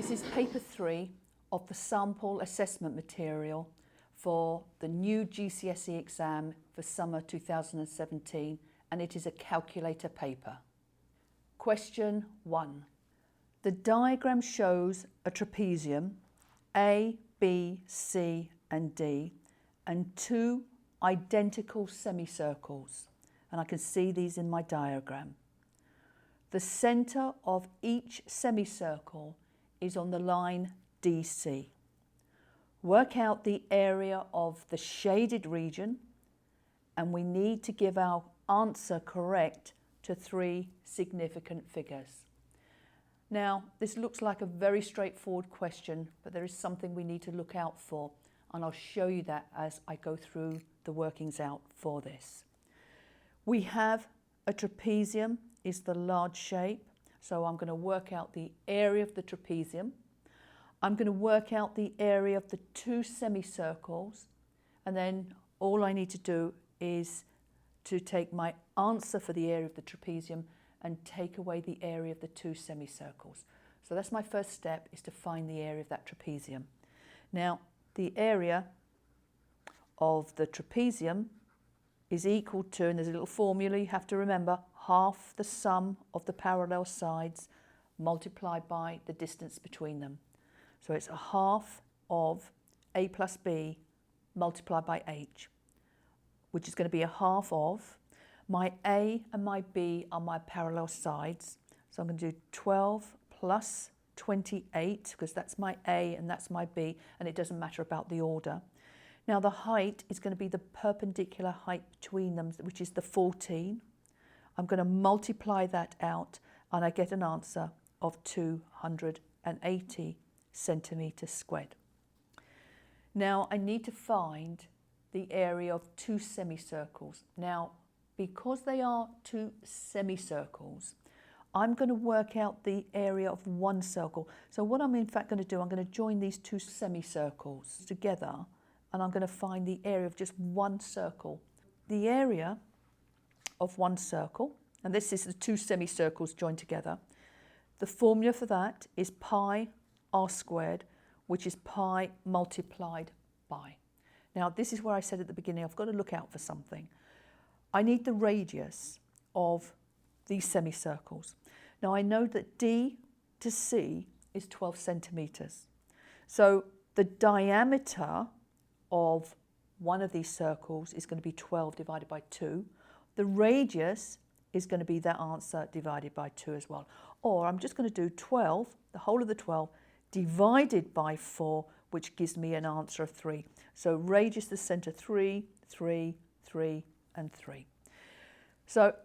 This is paper 3 of the sample assessment material for the new GCSE exam for summer 2017, and it is a calculator paper. Question 1. The diagram shows a trapezium A, B, C and D and two identical semicircles, and I can see these in my diagram. The centre of each semicircle is on the line DC. Work out the area of the shaded region, and we need to give our answer correct to 3 significant figures. Now, this looks like a very straightforward question, but there is something we need to look out for, and I'll show you that as I go through the workings out for this. We have a trapezium is the large shape, so I'm going to work out the area of the trapezium. I'm going to work out the area of the two semicircles, and then all I need to do is to take my answer for the area of the trapezium and take away the area of the two semicircles. So that's my first step, is to find the area of that trapezium. Now, the area of the trapezium is equal to, and there's a little formula you have to remember, half the sum of the parallel sides multiplied by the distance between them. So it's a half of A plus B multiplied by H, which is going to be a half of, my A and my B are my parallel sides. So I'm going to do 12 plus 28, because that's my A and that's my B, and it doesn't matter about the order. Now the height is going to be the perpendicular height between them, which is the 14. I'm going to multiply that out and I get an answer of 280 centimetres squared. Now I need to find the area of two semicircles. Now, because they are two semicircles, I'm going to work out the area of one circle. So what I'm in fact going to do, I'm going to join these two semicircles together, and I'm going to find the area of just one circle. The area of one circle, and this is the two semicircles joined together. The formula for that is pi r squared, which is pi multiplied by. Now this is where I said at the beginning, I've got to look out for something. I need the radius of these semicircles. Now I know that D to C is 12 centimetres. So the diameter of one of these circles is going to be 12 divided by 2. The radius is going to be that answer divided by 2 as well. Or I'm just going to do 12, the whole of the 12, divided by 4, which gives me an answer of 3. So radius to the centre, 3, 3, 3 and 3. So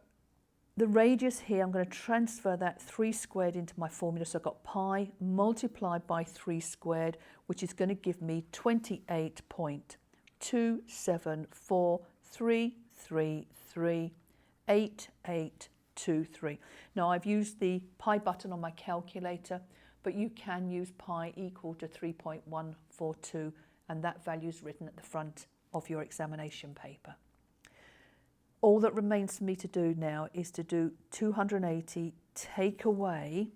the radius here, I'm going to transfer that 3 squared into my formula. So I've got pi multiplied by 3 squared, which is going to give me 28.27433388823. Now I've used the pi button on my calculator, but you can use pi equal to 3.142, and that value is written at the front of your examination paper. All that remains for me to do now is to do 280 take away,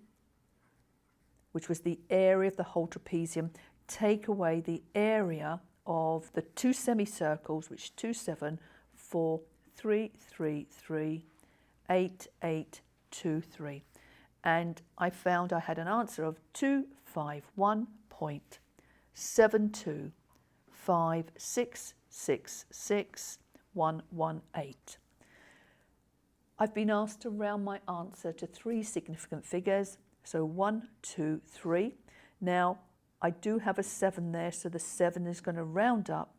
which was the area of the whole trapezium, take away the area of the two semicircles, which is 2743338823. And I found I had an answer of 251.725666118. I've been asked to round my answer to 3 significant figures, so 1, 2, 3. Now I do have a 7 there, so the 7 is going to round up,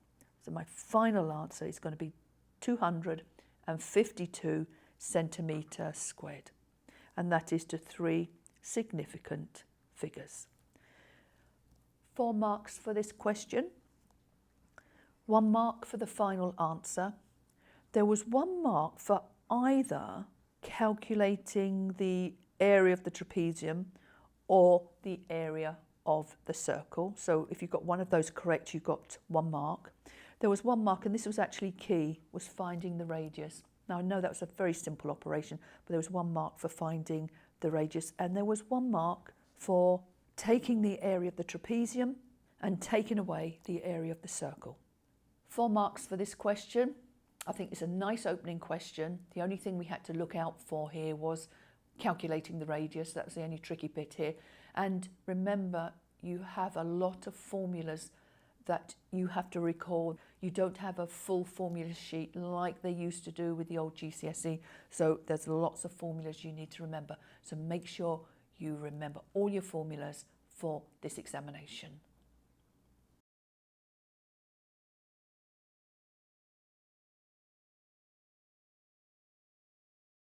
so my final answer is going to be 252 centimetres squared, and that is to 3 significant figures. 4 marks for this question, 1 mark for the final answer. There was 1 mark for either calculating the area of the trapezium or the area of the circle. So if you got one of those correct, you got 1 mark. There was 1 mark, and this was actually key, was finding the radius. Now I know that was a very simple operation, but there was 1 mark for finding the radius, and there was 1 mark for taking the area of the trapezium and taking away the area of the circle. 4 marks for this question. I think it's a nice opening question. The only thing we had to look out for here was calculating the radius. That was the only tricky bit here. And remember, you have a lot of formulas that you have to recall. You don't have a full formula sheet like they used to do with the old GCSE. So there's lots of formulas you need to remember. So make sure you remember all your formulas for this examination.